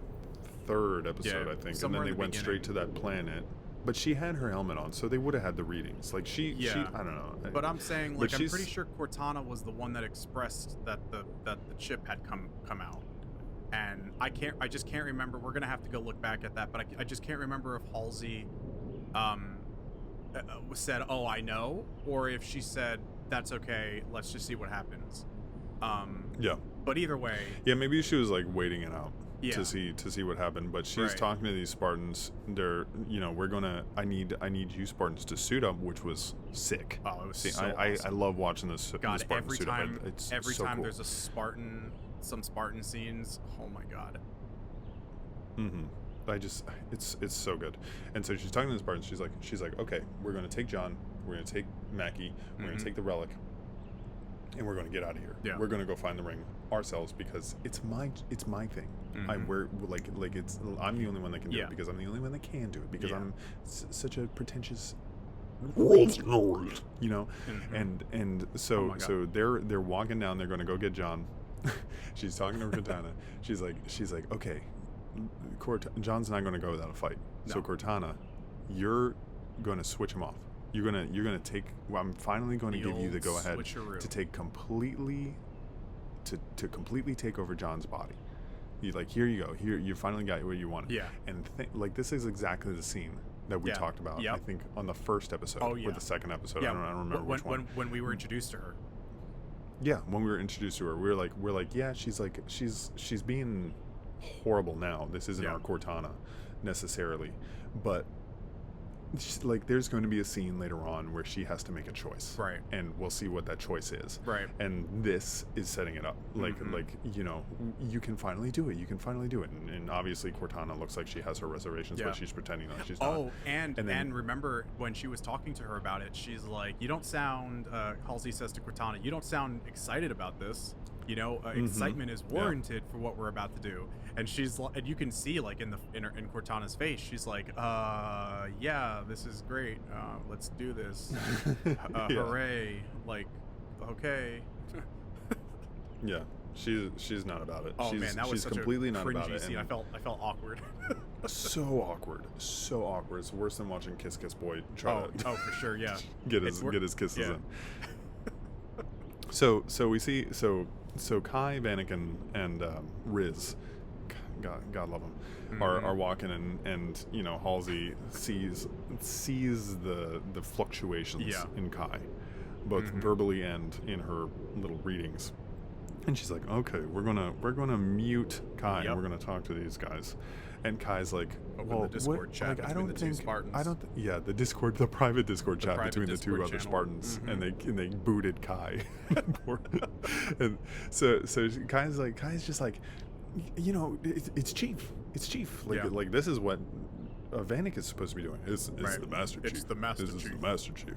third episode, Yeah, I think, and somewhere then in they the went straight to that planet. But she had her helmet on, so they would have had the readings. Like she I don't know. But I'm saying, But like, I'm she's- pretty sure Cortana was the one that expressed that the chip had come out, and I just can't remember. We're gonna have to go look back at that, but I just can't remember if Halsey, said, "Oh, I know," or if she said, "That's okay. Let's just see what happens." Yeah. But either way, Yeah, maybe she was like waiting it out Yeah. to see what happened. But she's Right. talking to these Spartans. They're I need you Spartans to suit up, which was sick. oh, it was See, so I awesome. love watching this. God, the Spartans every suit time, up. It's every so time cool. there's some Spartan scenes. Oh my God. Mm-hmm. It's so good. And so she's talking to the Spartans. She's like, okay, we're gonna take John. We're gonna take Mackie. We're gonna take the relic. And we're gonna get out of here. Yeah. We're gonna go find the ring ourselves because it's my thing. I'm the only one that can do Yeah. it because I'm the only one that can do it because Yeah. I'm such a pretentious you know. And so Oh my God. so they're walking down. They're gonna go get John. She's talking to Cortana. She's like, okay, John's not gonna go without a fight. So No. Cortana, you're gonna switch him off. You're gonna take. Well, I'm finally going to The give you the old go ahead switcheroo. to take completely, to completely take over John's body. You like, here you go. Here you finally got what you wanted. Yeah. And like this is exactly the scene that we Yeah. talked about. Yep. I think on the first episode Oh, or yeah. the second episode. Yeah, I don't remember which one. when we were introduced to her. Yeah, when we were introduced to her, we're like, yeah, she's being horrible now. This isn't Yeah. our Cortana necessarily, but like there's going to be a scene later on where she has to make a choice, Right. and we'll see what that choice is, Right. and this is setting it up. Like Mhm. like you know, you can finally do it, and obviously Cortana looks like she has her reservations, Yeah. but she's pretending like she's not. Oh, and And then- remember when she was talking to her about it, she's like, "You don't sound." Halsey says to Cortana, "You don't sound excited about this. You know, excitement is warranted for what we're about to do." And she's and you can see like in Cortana's face, she's like, yeah, this is great. Let's do this. Yeah. Hooray! Like, okay." Yeah, she's not about it. Oh she's, man, that was she's such completely a not about cringy it. scene. I and- felt awkward. So awkward. It's worse than watching Kiss Kiss Boy try to Oh, for sure, yeah. get It's his kisses yeah. in. So we see Kai, Vanek, and Riz, God love him, are walking and you know Halsey sees the fluctuations Yeah. in Kai, both verbally and in her little readings. And she's like, okay, we're gonna mute Kai and Yep. we're gonna talk to these guys. And Kai's like, Open well, the Discord what? chat Like, between I don't the two think, Spartans. I don't, yeah, the private Discord chat private between the two Discord other channel. Spartans, Mhm. and they booted Kai. And so Kai's just like, you know, it's Chief. Yeah. Like this is what Vanek is supposed to be doing. Is Right. the Master Chief. It's the Master This is Chief. the Master Chief.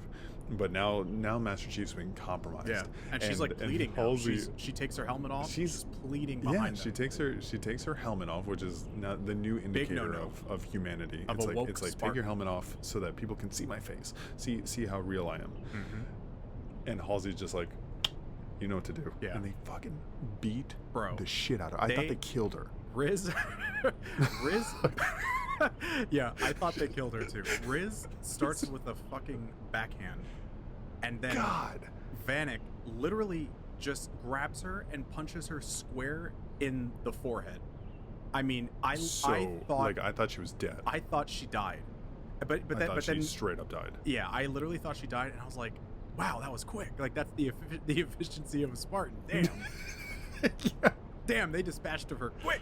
But now Master Chief's been compromised. Yeah, and she's like pleading now. Halsey- She takes her helmet off. she's- She's pleading yeah, behind she them. takes her helmet off, which is now the new indicator no-no. of humanity. Of it's a like woke take your Spartan. helmet off so that people can see my face, see how real I am. And Halsey's just like, you know what to do. Yeah. And they fucking beat Bro, the shit out of her. I thought they- they killed her. Riz, yeah, I thought they killed her too. Riz starts with a fucking backhand, and then God. Vanek literally just grabs her and punches her square in the forehead. I mean, I I thought she was dead. I thought she died, but I then thought but she then straight up died. yeah, I literally thought she died, and I was like, wow, that was quick. Like that's the efficiency of a Spartan. Damn, Yeah. damn, they dispatched of her quick.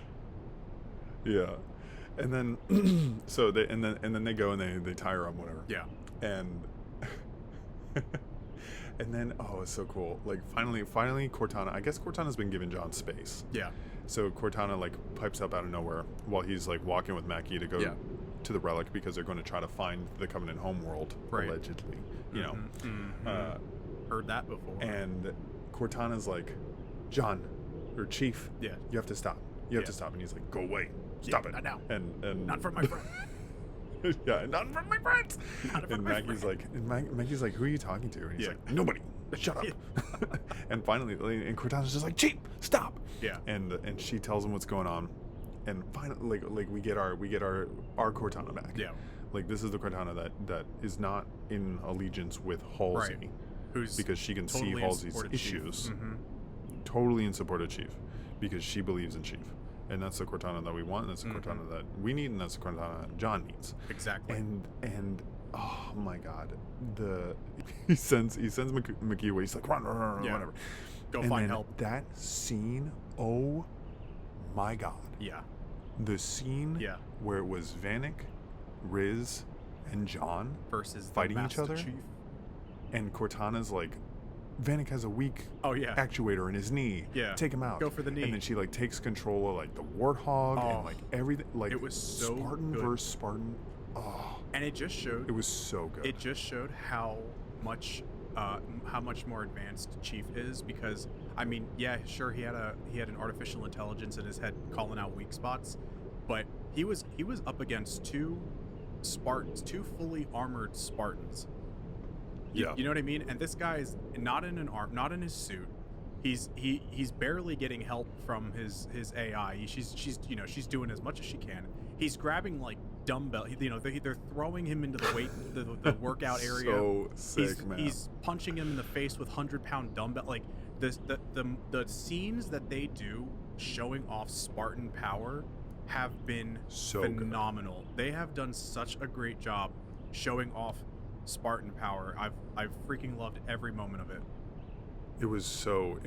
Yeah. And then so they and then they go and they tie her up, whatever. Yeah, And and then it's so cool. Like finally Cortana, I guess Cortana's been given John space. yeah, So Cortana like pipes up out of nowhere while he's like walking with Mackie to go Yeah. to the relic because they're going to try to find the Covenant homeworld, Right. allegedly. You know. Mhm. Heard that before. And Cortana's like, John or Chief, yeah, you have to stop. You have Yeah. to stop. And he's like, go away. Stop it. not now. And Not from my friend. yeah, not from my friends. Not from And my Maggie's friend. like, Maggie's like, who are you talking to? And he's Yeah. like, nobody. Shut up. And finally, and Cortana's just like, Chief, stop. Yeah. And she tells him what's going on. And finally, like we get our Cortana back. Yeah. Like this is the Cortana that is not in allegiance with Halsey, Right. Who's because she can totally see in Halsey's support of Chief. issues. Mhm. Totally in support of Chief, because she believes in Chief. And that's the Cortana that we want, and that's the Cortana that we need, and that's the Cortana that John needs. Exactly. And oh my God, he sends McGee away. He's like, run, Yeah. whatever. Go And find then help. That scene, oh my God, Yeah. the scene Yeah. where it was Vanek, Riz, and John Versus the fighting each Master other? Chief. and Cortana's like, Vanek has a weak Oh yeah. actuator in his knee. Yeah. Take him out. Go for the knee. And then she like takes control of like the warthog Oh. and like everything. Like It was so Spartan good. versus Spartan. Oh, And it just showed. it was so good. It just showed how much more advanced Chief is, because I mean, yeah, sure, he had an artificial intelligence in his head calling out weak spots, but he was up against two Spartans, two fully armored Spartans. Yeah. You know what I mean? And this guy's not in not in his suit. He's barely getting help from his AI. She's doing as much as she can. He's grabbing like dumbbell. They're throwing him into the workout area. So sick, man. He's punching him in the face with 100-pound dumbbell. Like the scenes that they do showing off Spartan power have been So phenomenal. They have done such a great job showing off Spartan power. I've freaking loved every moment of it. It was so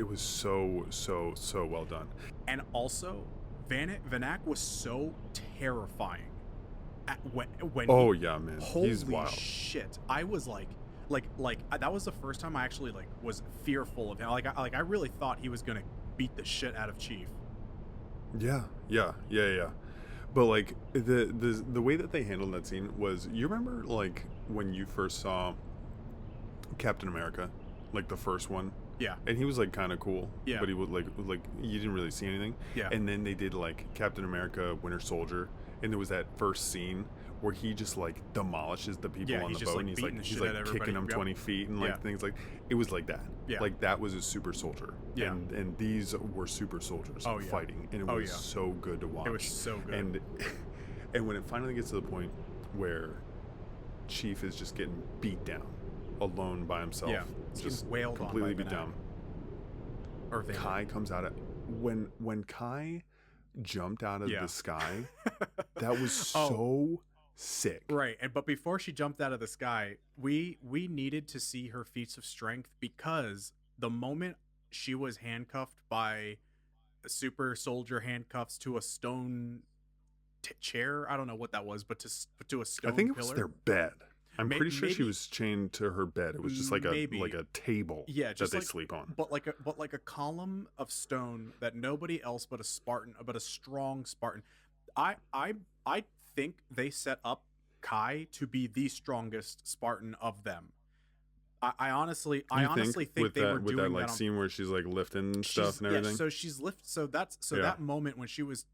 well done. And also, Vanak was so terrifying. When Oh yeah, man. holy He's wild. shit! I was like that was the first time I actually was fearful of him. I really thought he was gonna beat the shit out of Chief. Yeah. But like the way that they handled that scene was, you remember like when you first saw Captain America, like the first one, Yeah, and he was like kind of cool, Yeah. but he would like you didn't really see anything. yeah, And then they did like Captain America Winter Soldier, and there was that first scene where he just like demolishes the people Yeah, on he's the just, boat, like, and he's beating like the he's shit like out of kicking everybody. them Yep. 20 feet and like Yeah. things like it was like that. Yeah. Like that was a super soldier. Yeah. And these were super soldiers Oh, yeah. fighting, and it Oh, was yeah. so good to watch. it was so good. And and when it finally gets to the point where Chief is just getting beat down alone by himself, Yeah, he's just getting wailed on completely by beat Vanak. down. Or Vanak. Kai comes out of when Kai jumped out of Yeah. the sky, that was Oh. so sick. Right, but before she jumped out of the sky, we needed to see her feats of strength, because the moment she was handcuffed by a super soldier handcuffs to a stone chair, I don't know what that was, but to a I stone think it was pillar. their bed. I'm pretty sure she maybe- was chained to her bed. It was just like Maybe. a table Yeah, that just they like- sleep on. But like a column of stone that nobody else but a Spartan, but a strong Spartan. I think they set up Kai to be the strongest Spartan of them. I honestly think with they that were with doing that like that on, scene where she's like lifting stuff and yeah, everything. so she's So Yeah. that moment when she was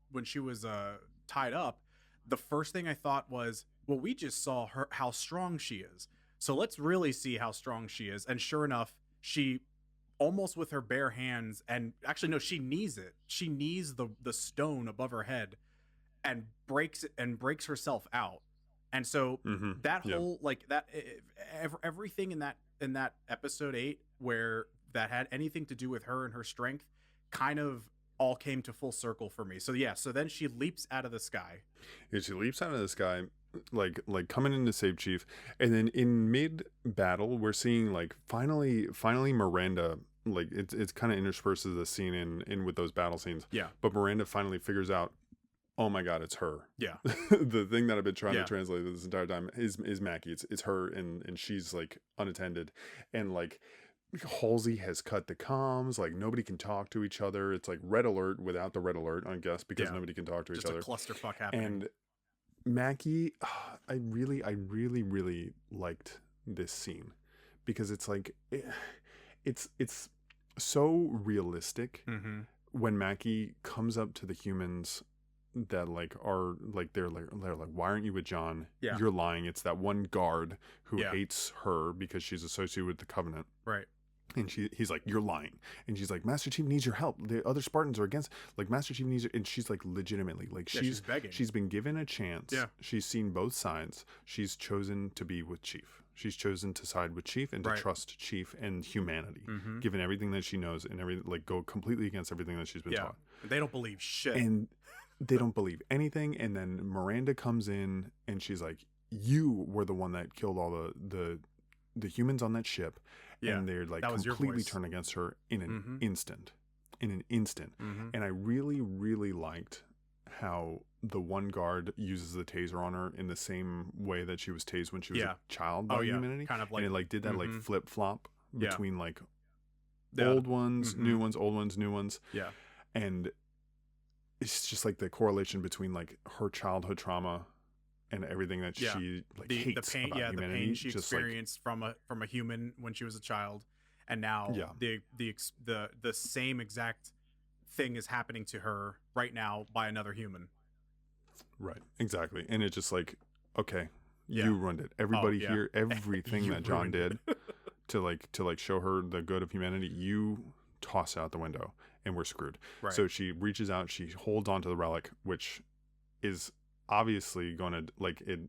tied up, the first thing I thought was, well, we just saw her how strong she is. So let's really see how strong she is. And sure enough, she almost with her bare hands, and actually no, she knees it. She knees the stone above her head and breaks it and breaks herself out. And so Mhm. that Yep. whole like that everything in that episode 8 where that had anything to do with her and her strength kind of all came to full circle for me. So yeah, so then she leaps out of the sky. Yeah, she leaps out of the sky, like coming in to save Chief, and then in mid battle, we're seeing like finally Miranda, like it's kind of intersperses the scene in with those battle scenes. Yeah. But Miranda finally figures out, oh my God, it's her. Yeah. The thing that I've been trying Yeah. to translate this entire time is Mackie. It's her, and she's like unattended, and like Halsey has cut the comms, like nobody can talk to each other. It's like red alert without the red alert, I guess, because Yeah. nobody can talk to Just each a other. clusterfuck happening. And Mackie, I really liked this scene, because it's like it's so realistic mm-hmm. when Mackie comes up to the humans that like are like they're like why aren't you with John? Yeah. You're lying. It's that one guard who Yeah. hates her because she's associated with the Covenant. Right. And he's like, you're lying. And she's like, Master Chief needs your help. The other Spartans are against, like, Master Chief needs your, and she's like legitimately, like Yeah, she's begging. She's been given a chance. Yeah. She's seen both sides. She's chosen to be with Chief. She's chosen to side with Chief and to Right. trust Chief and humanity, Mhm. given everything that she knows and everything, like go completely against everything that she's been Yeah. taught. They don't believe shit. And they don't believe anything. And then Miranda comes in and she's like, you were the one that killed all the humans on that ship. Yeah, And they're like that was your completely voice. turned against her in an Mhm. instant. In an instant. Mhm. And I really liked how the one guard uses the taser on her in the same way that she was tased when she was Yeah. a child by Oh, yeah. humanity. Kind of like and it like did that like Mhm. flip flop Yeah. between like Yeah. old ones, Mhm. new ones, old ones, new ones. Yeah. And it's just like the correlation between like her childhood trauma and everything that Yeah. she like the hates pain, about yeah, the humanity. pain she just like experienced from a human when she was a child, and now Yeah. the same exact thing is happening to her right now by another human. right, exactly. And it's just like, okay, Yeah. you ruined it. Everybody yeah. here, everything You that John ruined did to like show her the good of humanity, you toss out the window and we're screwed. Right. So she reaches out, she holds onto the relic, which is obviously going to like it,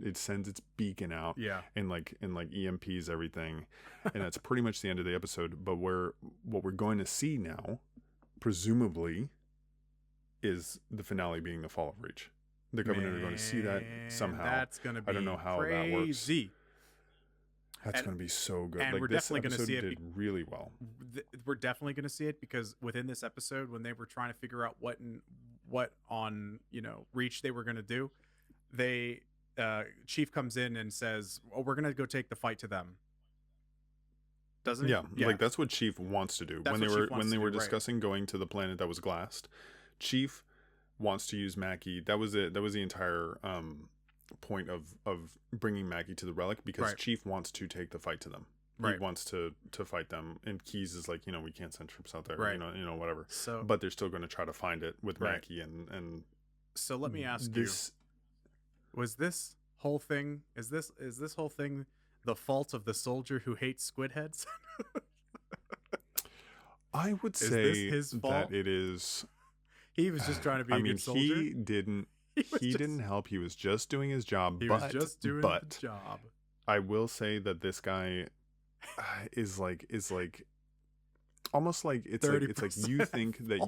it sends its beacon out Yeah. and like EMPs everything, and that's pretty much the end of the episode. But what we're going to see now, presumably, is the finale being the fall of Reach. The Covenant are going to see that somehow. That's going to be I don't know how that works. crazy. That's And- going to be so good. and Like, we're this definitely gonna episode see it did really well. We're definitely going to see it because within this episode, when they were trying to figure out what on Reach they were going to do, they Chief comes in and says, "Oh, we're going to go take the fight to them." Doesn't he? Yeah, like that's what Chief wants to do. That's When they what were Chief wants when they to were do, right. discussing going to the planet that was glassed, Chief wants to use Mackie. That was it. That was the entire point of bringing Mackie to the relic, because Right. Chief wants to take the fight to them. Right. He wants to fight them, and Keyes is like, we can't send troops out there, Right. Whatever. So, But they're still going to try to find it with Right. Mackie and so let me ask this. you: was this whole thing? Is this whole thing the fault of the soldier who hates squid heads? I would Is this say his fault? that it is. He was just trying to be I a mean, good soldier. he didn't. was He just- didn't help. He was just doing his job. He but, was just doing but the job. I will say that this guy is like almost like it's like you 30% think that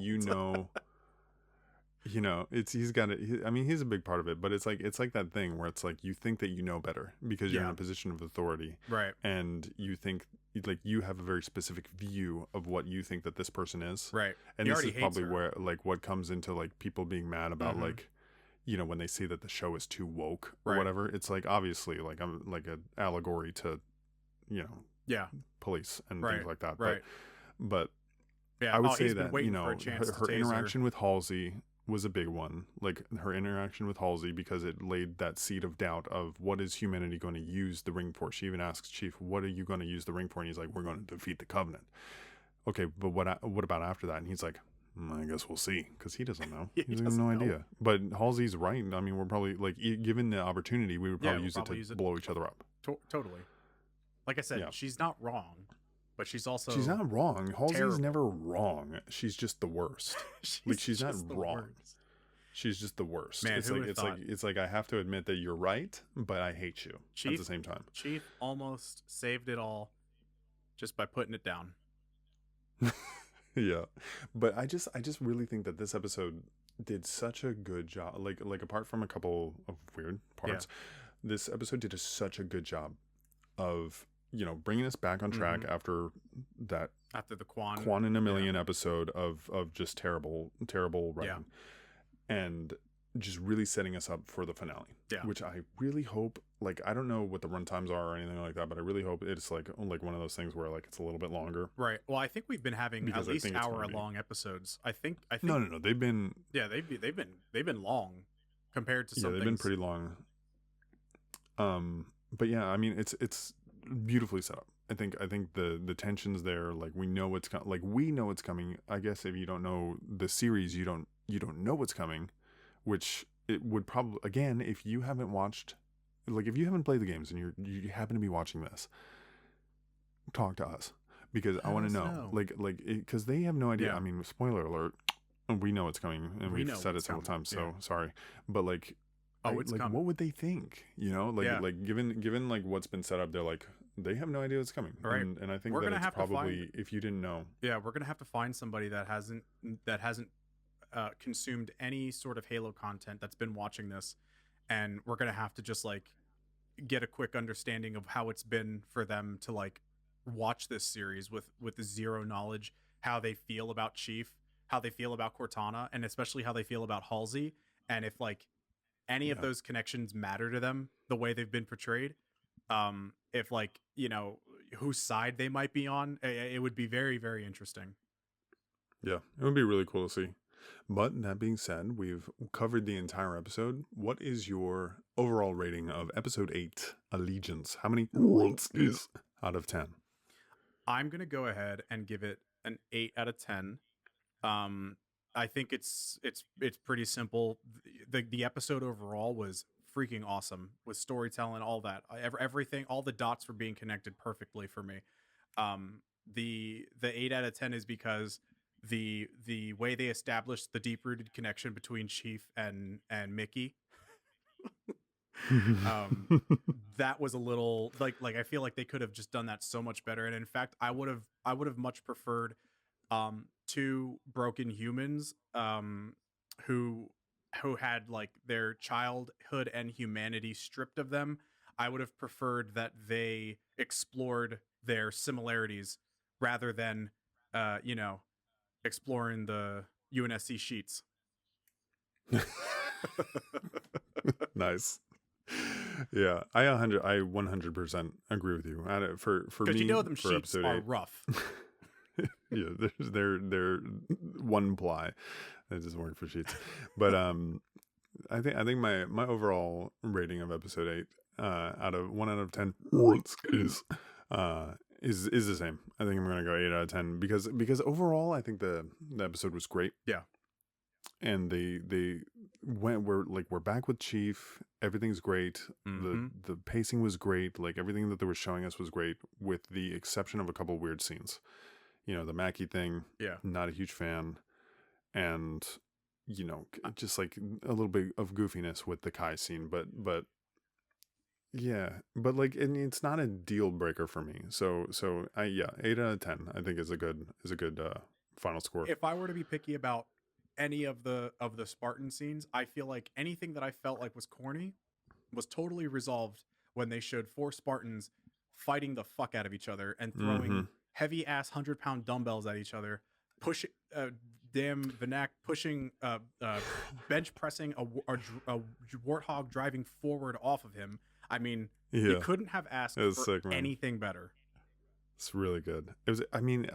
he's got it. I mean, he's a big part of it, but it's like that thing where it's like you think that you know better because you're in Yeah. a position of authority, Right. and you think like you have a very specific view of what you think that this person is, Right. and He this already is hates probably her. where like what comes into like people being mad about Mhm. like when they see that the show is too woke or Right. whatever. It's like obviously like I'm like an allegory to Yeah. police and Right. things like that, Right. but Yeah. I would oh, say he's been that waiting for a chance her to tase interaction with Halsey was a big one. Like her interaction with Halsey, because it laid that seed of doubt of what is humanity going to use the ring for. She even asks Chief, "What are you going to use the ring for?" And he's like, "We're going to defeat the Covenant." Okay, but what about after that? And he's like, I guess we'll see, because he doesn't know. He He's like, doesn't no know. idea. But Halsey's right. I mean, we're probably like, given the opportunity, we would Yeah, probably we'll use probably it use to it. blow each other up. Totally. Like I said, Yeah. she's not wrong, but she's also She's not wrong. Halsey's terrible. never wrong. She's just the worst. she's not just the wrong. worst. She's just the worst. Man, it's who like would've thought? it's like I have to admit that you're right, but I hate you at Chief? the same time. Chief almost saved it all just by putting it down. Yeah, but I just really think that this episode did such a good job. Like apart from a couple of weird parts, this episode did such a good job of bringing us back on track Mhm. after that After the Quan. Quan in a Million episode of just terrible writing, Yeah. and just really setting us up for the finale. Yeah. Which I really hope, like, I don't know what the run times are or anything like that, but I really hope it's like one of those things where like it's a little bit longer. Right. Well, I think we've been having Because at I least think it's gonna be. hour-long episodes. I think. No, they've been Yeah, they've been long compared to some they've things. been pretty long. But yeah, I mean it's beautifully set up. I think the tensions there, like we know what's we know what's coming. I guess if you don't know the series, you don't know what's coming, which it would probably, again, if you haven't watched, like if you haven't played the games and you happen to be watching this, talk to us, because I Let want us to know, know. like because they have no idea. Yeah. I mean, spoiler alert, we know it's coming and We we've know said it it's several coming, times, so yeah. sorry, but like. It's like coming. what would they think? Yeah. Like given like what's been set up, they're like they have no idea what's coming. Right. And I think We're that gonna it's have to probably, if you didn't know. Yeah, we're gonna have to find somebody that hasn't consumed any sort of Halo content, that's been watching this, and we're gonna have to just like get a quick understanding of how it's been for them to like watch this series with zero knowledge, how they feel about Chief, how they feel about Cortana, and especially how they feel about Halsey, and if like any of Yeah. those connections matter to them the way they've been portrayed. If like whose side they might be on, it would be very, very interesting. Yeah, it would be really cool to see. But that being said, we've covered the entire episode. What is your overall rating of episode 8, Allegiance? How many Rolskis out of 10? I'm gonna go ahead and give it an 8 out of 10. I think it's pretty simple. The episode overall was freaking awesome with storytelling, all that. Everything, all the dots were being connected perfectly for me. The 8 out of 10 is because the way they established the deep rooted connection between Chief and Mickey That was a little like I feel like they could have just done that so much better. And in fact, I would have much preferred two broken humans who had like their childhood and humanity stripped of them. I would have preferred that they explored their similarities rather than exploring the UNSC sheets. Nice. Yeah, I 100% agree with you. For Because me, you know them for sheets episode are 8, rough. yeah, they're one ply. They just work for sheets. But I think my overall rating of episode 8 out of 1 out of 10 is the same. I think I'm gonna go 8 out of 10 because overall I think the episode was great. Yeah. And we're back with Chief. Everything's great. The pacing was great. Like everything that they were showing us was great, with the exception of a couple weird scenes. The Mackie thing. Yeah. Not a huge fan. And just like a little bit of goofiness with the Kai scene, but yeah, but like, and it's not a deal breaker for me. So 8 out of 10 I think is a good final score. If I were to be picky about any of the Spartan scenes, I feel like anything that I felt like was corny was totally resolved when they showed 4 Spartans fighting the fuck out of each other and throwing heavy ass 100-pound dumbbells at each other, pushing damn Vanak pushing bench pressing a warthog driving forward off of him. I mean, you couldn't have asked for sick, anything better. It's really good. It was. I mean,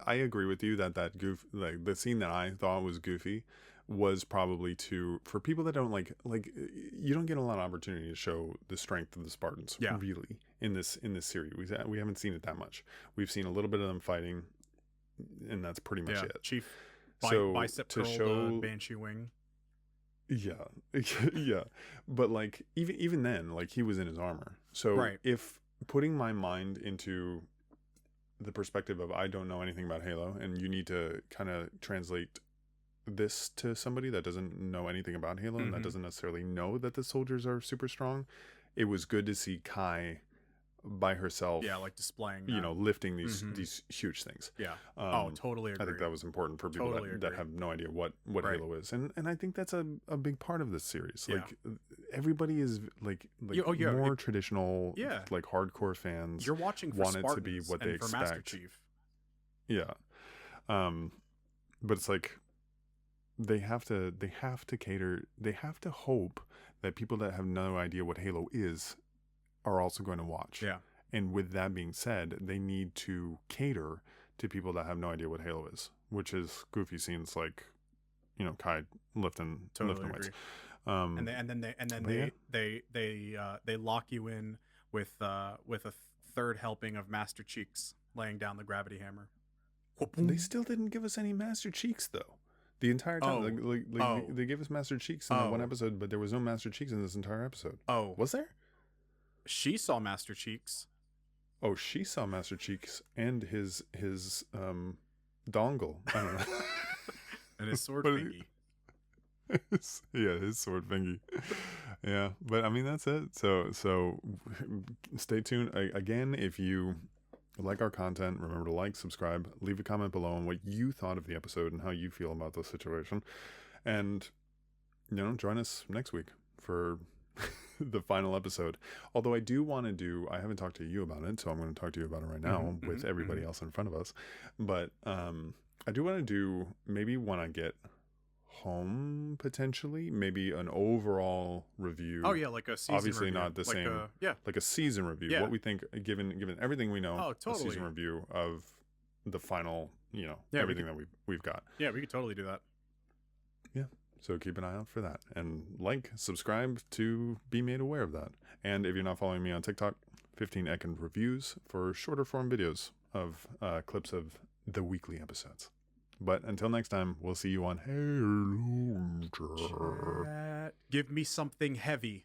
I agree with you that goof, like the scene that I thought was goofy, was probably for people that don't like you don't get a lot of opportunity to show the strength of the Spartans. Yeah. Really in this series, we haven't seen it that much. We've seen a little bit of them fighting, and that's pretty much it. Chief bicep to curl show the Banshee wing. Yeah, yeah, but like even then, like he was in his armor. So Right. if putting my mind into the perspective of I don't know anything about Halo, and you need to kind of translate this to somebody that doesn't know anything about Halo and that doesn't necessarily know that the soldiers are super strong, it was good to see Kai by herself. Yeah, like displaying that. Lifting these huge things. Yeah. Um, Totally agree. I think that was important for people Totally that agree. have no idea what Right. Halo is, and I think that's a big part of this series. Yeah. Like everybody is like more traditional, Yeah. like hardcore fans. You're watching for want it Spartans to be what and they for Master expect. Chief. Yeah, but it's like they have to cater. They have to hope that people that have no idea what Halo is are also going to watch. Yeah. And with that being said, they need to cater to people that have no idea what Halo is, which is goofy scenes like, Kai lifting weights. And then they lock you in with a third helping of Master Cheeks laying down the gravity hammer. They still didn't give us any Master Cheeks though. The entire time, they gave us Master Cheeks in that one episode, but there was no Master Cheeks in this entire episode. Oh, Was there? she saw Master Cheeks. Oh, she saw Master Cheeks and his dongle. I don't know. And his sword But- thingy. His sword thingy. Yeah, but I mean that's it. So stay tuned. Again, if you like our content, remember to like, subscribe, leave a comment below on what you thought of the episode and how you feel about the situation, and join us next week for the final episode. Although I do want to I haven't talked to you about it, so I'm going to talk to you about it right now with everybody else in front of us. But I do want to do, maybe when I get home, potentially, maybe an overall review. Oh yeah, like a season Obviously review. not the Like same. yeah. Like a season review. Yeah. What we think, given everything we know. Oh, A totally. season review of the final, we everything that we've got. Yeah, we could totally do that. So keep an eye out for that, and subscribe to be made aware of that. And if you're not following me on TikTok, 15 Ekin Reviews for shorter form videos of clips of the weekly episodes. But until next time, we'll see you on Halo Chat. Give me something heavy.